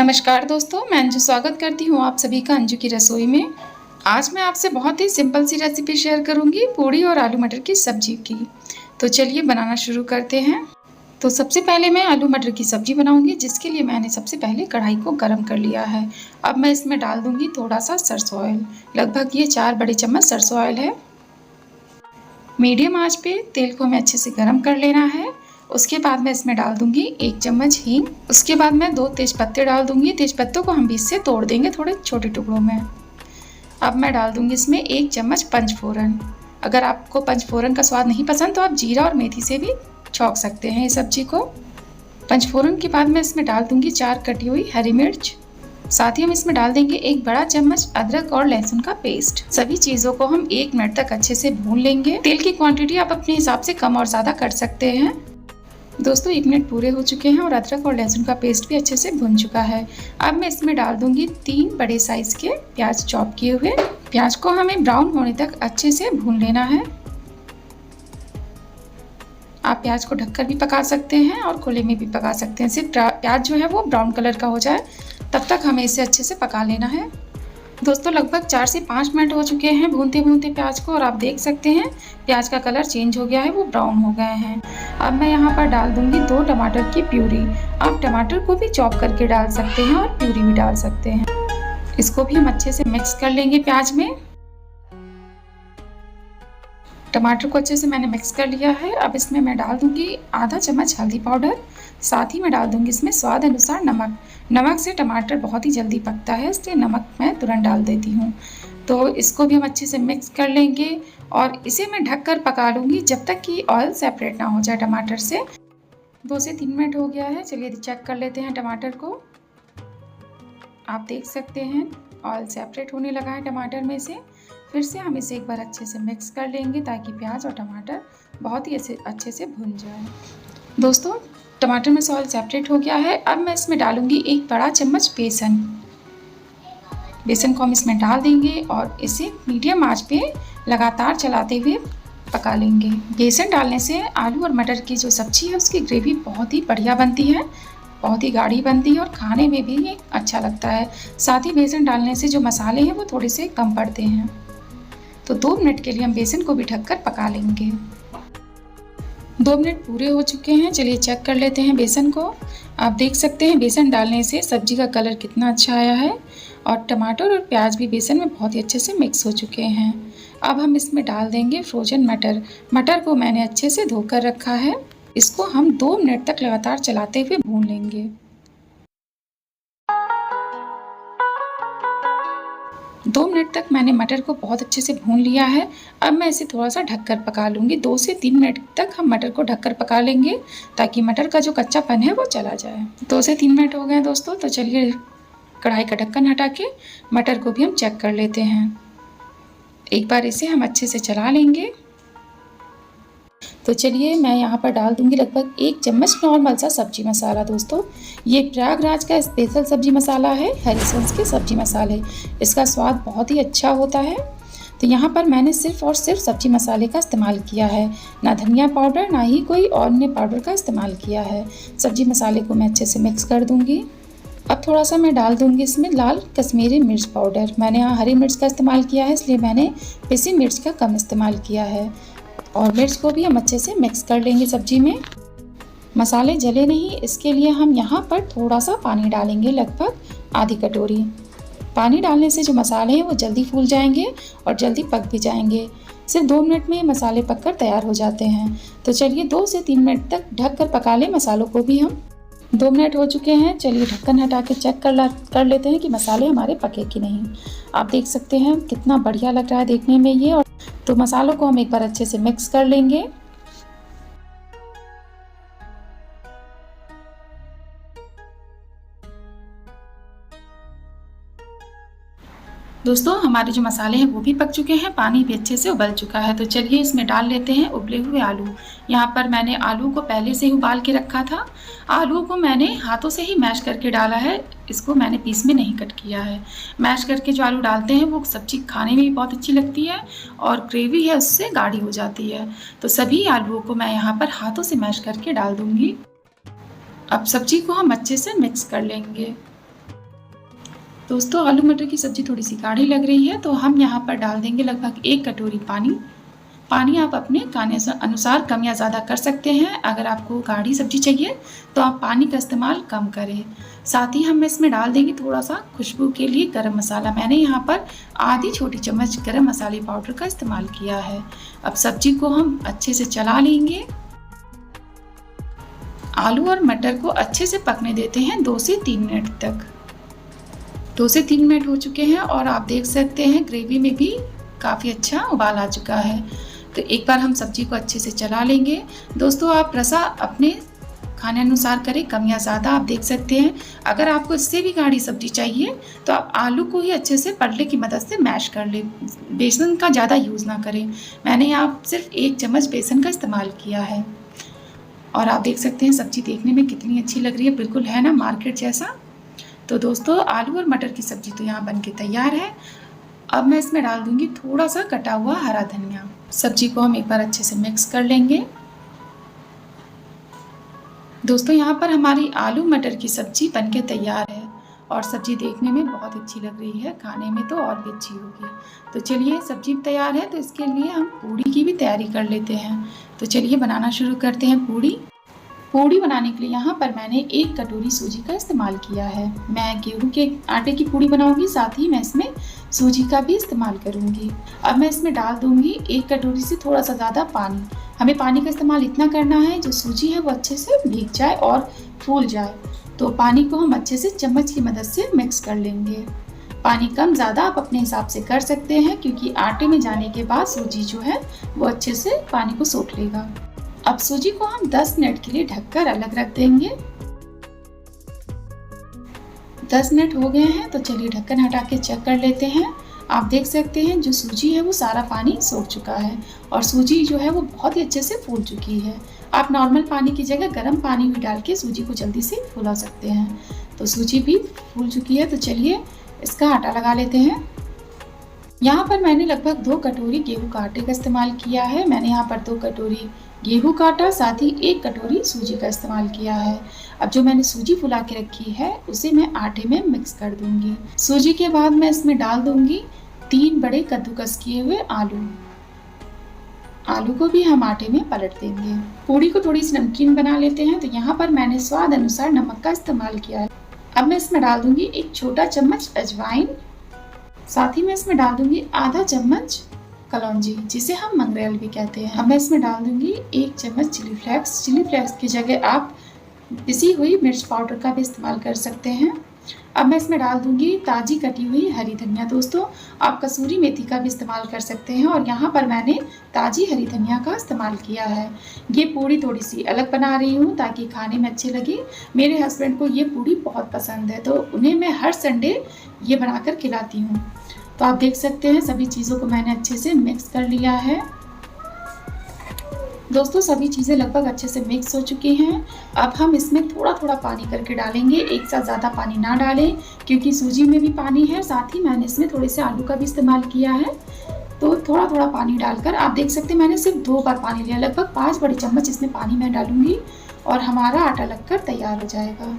नमस्कार दोस्तों, मैं अंजू स्वागत करती हूँ आप सभी का अंजू की रसोई में। आज मैं आपसे बहुत ही सिंपल सी रेसिपी शेयर करूँगी पूड़ी और आलू मटर की सब्जी की। तो चलिए बनाना शुरू करते हैं। तो सबसे पहले मैं आलू मटर की सब्जी बनाऊँगी, जिसके लिए मैंने सबसे पहले कढ़ाई को गर्म कर लिया है। अब मैं इसमें डाल दूँगी थोड़ा सा सरसों ऑयल, लगभग ये 4 बड़े चम्मच सरसों ऑयल है। मीडियम आंच पे तेल को हमें अच्छे से गर्म कर लेना है। उसके बाद मैं इसमें डाल दूंगी 1 चम्मच हींग। उसके बाद मैं 2 तेजपत्ते डाल दूंगी। तेजपत्तों को हम बीच से तोड़ देंगे थोड़े छोटे टुकड़ों में। अब मैं डाल दूंगी इसमें 1 चम्मच पंचफोरन। अगर आपको पंचफोरन का स्वाद नहीं पसंद तो आप जीरा और मेथी से भी छौंक सकते हैं इस सब्जी को। पंचफोरन के बाद मैं इसमें डाल दूंगी 4 कटी हुई हरी मिर्च। साथ ही हम इसमें डाल देंगे 1 बड़ा चम्मच अदरक और लहसुन का पेस्ट। सभी चीजों को हम 1 मिनट तक अच्छे से भून लेंगे। तेल की क्वांटिटी आप अपने हिसाब से कम और ज्यादा कर सकते हैं। दोस्तों 1 मिनट पूरे हो चुके हैं और अदरक और लहसुन का पेस्ट भी अच्छे से भुन चुका है। अब मैं इसमें डाल दूंगी 3 बड़े साइज के प्याज चॉप किए हुए। प्याज को हमें ब्राउन होने तक अच्छे से भून लेना है। आप प्याज को ढककर भी पका सकते हैं और खुले में भी पका सकते हैं। सिर्फ प्याज जो है वो ब्राउन कलर का हो जाए तब तक हमें इसे अच्छे से पका लेना है। दोस्तों लगभग 4 से 5 मिनट हो चुके हैं भूनते भूनते प्याज को, और आप देख सकते हैं प्याज का कलर चेंज हो गया है, वो ब्राउन हो गए हैं। अब मैं यहाँ पर डाल दूंगी 2 टमाटर की प्यूरी। आप टमाटर को भी चॉप करके डाल सकते हैं और प्यूरी भी डाल सकते हैं। इसको भी हम अच्छे से मिक्स कर लेंगे प्याज में। टमाटर को अच्छे से मैंने मिक्स कर लिया है। अब इसमें मैं डाल दूंगी आधा चम्मच हल्दी पाउडर। साथ ही मैं डाल दूंगी इसमें स्वाद अनुसार नमक। नमक से टमाटर बहुत ही जल्दी पकता है, इसलिए नमक मैं तुरंत डाल देती हूँ। तो इसको भी हम अच्छे से मिक्स कर लेंगे और इसे मैं ढककर पका लूँगी जब तक कि ऑयल सेपरेट ना हो जाए टमाटर से। 2 से 3 मिनट हो गया है। चलिए चेक कर लेते हैं टमाटर को। आप देख सकते हैं ऑयल सेपरेट होने लगा है टमाटर में से। फिर से हम इसे एक बार अच्छे से मिक्स कर लेंगे ताकि प्याज और टमाटर बहुत ही अच्छे से भुन जाए। दोस्तों टमाटर में से ऑयल सेपरेट हो गया है। अब मैं इसमें डालूंगी 1 बड़ा चम्मच बेसन। बेसन को हम इसमें डाल देंगे और इसे मीडियम आंच पे लगातार चलाते हुए पका लेंगे। बेसन डालने से आलू और मटर की जो सब्जी है उसकी ग्रेवी बहुत ही बढ़िया बनती है, बहुत ही गाढ़ी बनती है और खाने में भी ये अच्छा लगता है। साथ ही बेसन डालने से जो मसाले हैं वो थोड़े से कम पड़ते हैं। तो 2 मिनट के लिए हम बेसन को भी ढककर पका लेंगे। 2 मिनट पूरे हो चुके हैं। चलिए चेक कर लेते हैं बेसन को। आप देख सकते हैं बेसन डालने से सब्जी का कलर कितना अच्छा आया है और टमाटर और प्याज भी बेसन में बहुत ही अच्छे से मिक्स हो चुके हैं। अब हम इसमें डाल देंगे फ्रोजन मटर। मटर को मैंने अच्छे से धोकर रखा है। इसको हम 2 मिनट तक लगातार चलाते हुए भून लेंगे। 2 मिनट तक मैंने मटर को बहुत अच्छे से भून लिया है। अब मैं इसे थोड़ा सा ढककर पका लूँगी। 2 से 3 मिनट तक हम मटर को ढककर पका लेंगे ताकि मटर का जो कच्चापन है वो चला जाए। 2 से 3 मिनट हो गए दोस्तों। तो चलिए कढ़ाई का ढक्कन हटा के मटर को भी हम चेक कर लेते हैं। एक बार इसे हम अच्छे से चला लेंगे। तो चलिए मैं यहाँ पर डाल दूंगी लगभग 1 चम्मच नॉर्मल सा सब्जी मसाला। दोस्तों ये प्रयागराज का स्पेशल सब्जी मसाला है, हरिवंश के सब्जी मसाले। इसका स्वाद बहुत ही अच्छा होता है। तो यहाँ पर मैंने सिर्फ और सिर्फ सब्जी मसाले का इस्तेमाल किया है, ना धनिया पाउडर ना ही कोई अन्य पाउडर का इस्तेमाल किया है। सब्जी मसाले को मैं अच्छे से मिक्स कर दूँगी। अब थोड़ा सा मैं डाल दूँगी इसमें लाल कश्मीरी मिर्च पाउडर। मैंने यहाँ हरी मिर्च का इस्तेमाल किया है, इसलिए मैंने पिसी मिर्च का कम इस्तेमाल किया है। और मिर्च को भी हम अच्छे से मिक्स कर लेंगे सब्जी में। मसाले जले नहीं, इसके लिए हम यहाँ पर थोड़ा सा पानी डालेंगे, लगभग आधी कटोरी। पानी डालने से जो मसाले हैं वो जल्दी फूल जाएंगे और जल्दी पक भी जाएंगे। सिर्फ 2 मिनट में ये मसाले पककर तैयार हो जाते हैं। तो चलिए 2 से 3 मिनट तक ढक कर पका लें मसालों को भी हम। 2 मिनट हो चुके हैं। चलिए ढक्कन हटा के चेक कर लेते हैं कि मसाले हमारे पके कि नहीं। आप देख सकते हैं कितना बढ़िया लग रहा है देखने में ये। और तो मसालों को हम एक बार अच्छे से मिक्स कर लेंगे। दोस्तों हमारे जो मसाले हैं वो भी पक चुके हैं, पानी भी अच्छे से उबल चुका है। तो चलिए इसमें डाल लेते हैं उबले हुए आलू। यहाँ पर मैंने आलू को पहले से ही उबाल के रखा था। आलू को मैंने हाथों से ही मैश करके डाला है, इसको मैंने पीस में नहीं कट किया है। मैश करके जो आलू डालते हैं वो सब्जी खाने में भी बहुत अच्छी लगती है और ग्रेवी है उससे गाढ़ी हो जाती है। तो सभी आलूओं को मैं यहाँ पर हाथों से मैश करके डाल दूँगी। अब सब्जी को हम अच्छे से मिक्स कर लेंगे। दोस्तों आलू मटर की सब्ज़ी थोड़ी सी गाढ़ी लग रही है तो हम यहाँ पर डाल देंगे लगभग 1 कटोरी पानी। पानी आप अपने खाने अनुसार कम या ज़्यादा कर सकते हैं। अगर आपको गाढ़ी सब्ज़ी चाहिए तो आप पानी का इस्तेमाल कम करें। साथ ही हम इसमें डाल देंगे थोड़ा सा खुशबू के लिए गरम मसाला। मैंने यहाँ पर आधी छोटी चम्मच गरम मसाले पाउडर का इस्तेमाल किया है। अब सब्जी को हम अच्छे से चला लेंगे। आलू और मटर को अच्छे से पकने देते हैं 2 से 3 मिनट तक। 2 से 3 मिनट हो चुके हैं और आप देख सकते हैं ग्रेवी में भी काफ़ी अच्छा उबाल आ चुका है। तो एक बार हम सब्जी को अच्छे से चला लेंगे। दोस्तों आप रसा अपने खाने अनुसार करें, कम या ज़्यादा आप देख सकते हैं। अगर आपको इससे भी गाढ़ी सब्जी चाहिए तो आप आलू को ही अच्छे से पलटे की मदद से मैश कर लें। बेसन का ज़्यादा यूज़ ना करें। मैंने यहाँ सिर्फ 1 चम्मच बेसन का इस्तेमाल किया है। और आप देख सकते हैं सब्जी देखने में कितनी अच्छी लग रही है, बिल्कुल है ना मार्केट जैसा। तो दोस्तों आलू और मटर की सब्जी तो यहाँ बनके तैयार है। अब मैं इसमें डाल दूंगी थोड़ा सा कटा हुआ हरा धनिया। सब्जी को हम एक बार अच्छे से मिक्स कर लेंगे। दोस्तों यहाँ पर हमारी आलू मटर की सब्जी बनके तैयार है और सब्जी देखने में बहुत अच्छी लग रही है, खाने में तो और भी अच्छी होगी। तो चलिए सब्जी तैयार है तो इसके लिए हम पूड़ी की भी तैयारी कर लेते हैं। तो चलिए बनाना शुरू करते हैं पूड़ी। पूड़ी बनाने के लिए यहाँ पर मैंने 1 कटोरी सूजी का इस्तेमाल किया है। मैं गेहूं के आटे की पूड़ी बनाऊंगी, साथ ही मैं इसमें सूजी का भी इस्तेमाल करूंगी। अब मैं इसमें डाल दूंगी 1 कटोरी से थोड़ा सा ज़्यादा पानी। हमें पानी का इस्तेमाल इतना करना है जो सूजी है वो अच्छे से भीग जाए और फूल जाए। तो पानी को हम अच्छे से चम्मच की मदद से मिक्स कर लेंगे। पानी कम ज़्यादा आप अपने हिसाब से कर सकते हैं, क्योंकि आटे में जाने के बाद सूजी जो है वो अच्छे से पानी को सोख लेगा। अब सूजी को हम 10 मिनट के लिए ढककर अलग रख देंगे। 10 मिनट हो गए हैं तो चलिए ढक्कन हटा के चेक कर लेते हैं। आप देख सकते हैं जो सूजी है वो सारा पानी सोख चुका है और सूजी जो है वो बहुत ही अच्छे से फूल चुकी है। आप नॉर्मल पानी की जगह गर्म पानी भी डाल के सूजी को जल्दी से फुला सकते हैं। तो सूजी भी फूल चुकी है तो चलिए इसका आटा लगा लेते हैं। यहाँ पर मैंने लगभग 2 कटोरी गेहूं का आटे का इस्तेमाल किया है। मैंने यहाँ पर 2 कटोरी गेहूं का आटा, साथ ही 1 कटोरी सूजी का इस्तेमाल किया है। अब जो मैंने सूजी फुला के रखी है उसे मैं आटे में मिक्स कर दूंगी। सूजी के बाद मैं इसमें डाल दूंगी 3 बड़े कद्दूकस किए हुए आलू। आलू को भी हम आटे में पलट देंगे। पूड़ी को थोड़ी सी नमकीन बना लेते हैं तो यहाँ पर मैंने स्वाद अनुसार नमक का इस्तेमाल किया है। अब मैं इसमें डाल दूंगी 1 छोटा चम्मच अजवाइन, साथ ही मैं इसमें डाल दूंगी आधा चम्मच कलौंजी, जिसे हम मंगरेल भी कहते हैं। अब मैं इसमें डाल दूंगी 1 चम्मच चिली फ्लेक्स। चिली फ्लेक्स की जगह आप पिसी हुई मिर्च पाउडर का भी इस्तेमाल कर सकते हैं। अब मैं इसमें डाल दूंगी ताजी कटी हुई हरी धनिया। दोस्तों आप कसूरी मेथी का भी इस्तेमाल कर सकते हैं और यहाँ पर मैंने ताजी हरी धनिया का इस्तेमाल किया है। ये पूड़ी थोड़ी सी अलग बना रही हूँ ताकि खाने में अच्छी लगे। मेरे हस्बैंड को ये पूड़ी बहुत पसंद है तो उन्हें मैं हर संडे ये बनाकर खिलाती हूँ। तो आप देख सकते हैं सभी चीज़ों को मैंने अच्छे से मिक्स कर लिया है। दोस्तों सभी चीज़ें लगभग अच्छे से मिक्स हो चुकी हैं। अब हम इसमें थोड़ा थोड़ा पानी करके डालेंगे, एक साथ ज़्यादा पानी ना डालें क्योंकि सूजी में भी पानी है। साथ ही मैंने इसमें थोड़े से आलू का भी इस्तेमाल किया है तो थोड़ा थोड़ा पानी डालकर आप देख सकते हैं मैंने सिर्फ 2 बार पानी लिया। लगभग 5 बड़ी चम्मच इसमें पानी मैं डालूंगी और हमारा आटा लगकर तैयार हो जाएगा।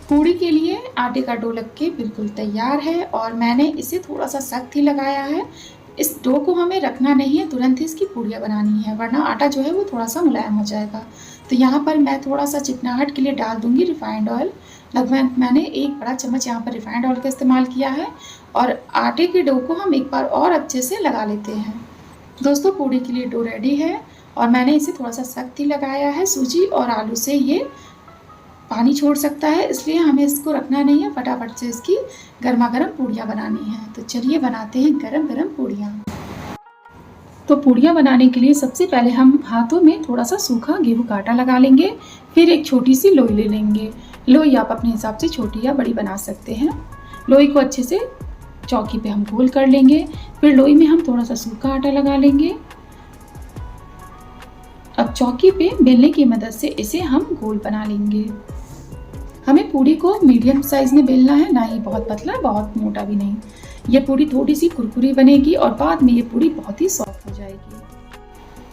पूड़ी के लिए आटे का डो लग के बिल्कुल तैयार है और मैंने इसे थोड़ा सा सख्त ही लगाया है। इस डो को हमें रखना नहीं है, तुरंत ही इसकी पूड़ियाँ बनानी है वरना आटा जो है वो थोड़ा सा मुलायम हो जाएगा। तो यहाँ पर मैं थोड़ा सा चिकनाहट के लिए डाल दूंगी रिफाइंड ऑयल। लगभग मैंने 1 बड़ा चम्मच यहाँ पर रिफाइंड ऑयल का इस्तेमाल किया है और आटे के डो को हम एक बार और अच्छे से लगा लेते हैं। दोस्तों पूड़ी के लिए डो रेडी है और मैंने इसे थोड़ा सा सख्त ही लगाया है। सूजी और आलू से ये पानी छोड़ सकता है, इसलिए हमें इसको रखना नहीं है, फटाफट से इसकी गर्मा गर्म पूड़ियाँ बनानी है। तो चलिए बनाते हैं गरम गरम पूड़ियाँ। तो पूड़ियाँ बनाने के लिए सबसे पहले हम हाथों में थोड़ा सा सूखा गेहूं का आटा लगा लेंगे। फिर एक छोटी सी लोई ले लेंगे। लोई आप अपने हिसाब से छोटी या बड़ी बना सकते हैं। लोई को अच्छे से चौकी पे हम गोल कर लेंगे। फिर लोई में हम थोड़ा सा सूखा आटा लगा लेंगे। अब चौकी पे बेलने की मदद से इसे हम गोल बना लेंगे। हमें पूड़ी को मीडियम साइज में बेलना है, ना ही बहुत पतला बहुत मोटा भी नहीं। ये पूड़ी थोड़ी सी कुरकुरी बनेगी और बाद में ये पूड़ी बहुत ही सॉफ्ट हो जाएगी।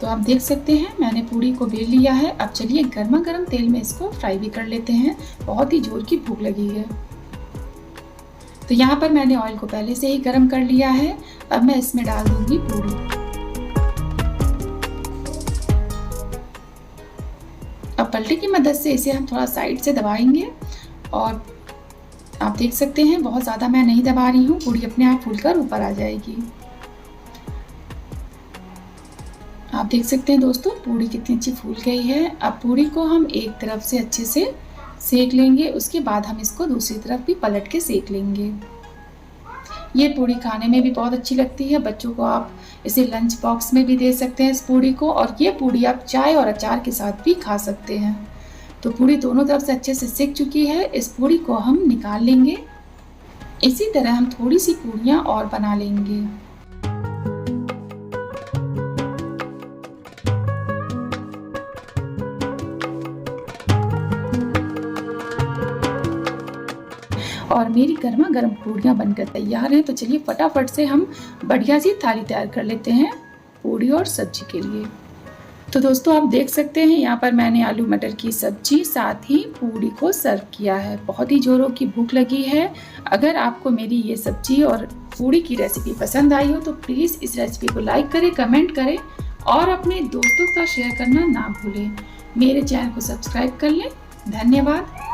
तो आप देख सकते हैं मैंने पूड़ी को बेल लिया है। अब चलिए गर्मा गर्म तेल में इसको फ्राई भी कर लेते हैं। बहुत ही जोर की भूख लगी है। तो यहाँ पर मैंने ऑयल को पहले से ही गर्म कर लिया है। अब मैं इसमें डाल दूंगी पूड़ी। अब पलटे की मदद से इसे हम थोड़ा साइड से दबाएंगे और आप देख सकते हैं बहुत ज़्यादा मैं नहीं दबा रही हूँ, पूड़ी अपने आप फूलकर ऊपर आ जाएगी। आप देख सकते हैं दोस्तों पूड़ी कितनी अच्छी फूल गई है। अब पूड़ी को हम एक तरफ से अच्छे से सेक लेंगे, उसके बाद हम इसको दूसरी तरफ भी पलट के सेक लेंगे। ये पूड़ी खाने में भी बहुत अच्छी लगती है। बच्चों को आप इसे लंच बॉक्स में भी दे सकते हैं इस पूड़ी को, और ये पूड़ी आप चाय और अचार के साथ भी खा सकते हैं। तो पूड़ी दोनों तरफ से अच्छे से सिक चुकी है। इस पूड़ी को हम निकाल लेंगे। इसी तरह हम थोड़ी सी पूड़ियाँ और बना लेंगे। और मेरी गर्मा गर्म पूड़ियाँ बनकर तैयार हैं। तो चलिए फटाफट से हम बढ़िया सी थाली तैयार कर लेते हैं पूड़ी और सब्जी के लिए। तो दोस्तों आप देख सकते हैं यहाँ पर मैंने आलू मटर की सब्जी साथ ही पूड़ी को सर्व किया है। बहुत ही जोरों की भूख लगी है। अगर आपको मेरी ये सब्जी और पूड़ी की रेसिपी पसंद आई हो तो प्लीज़ इस रेसिपी को लाइक करें, कमेंट करें और अपने दोस्तों का शेयर करना ना भूलें। मेरे चैनल को सब्सक्राइब कर लें। धन्यवाद।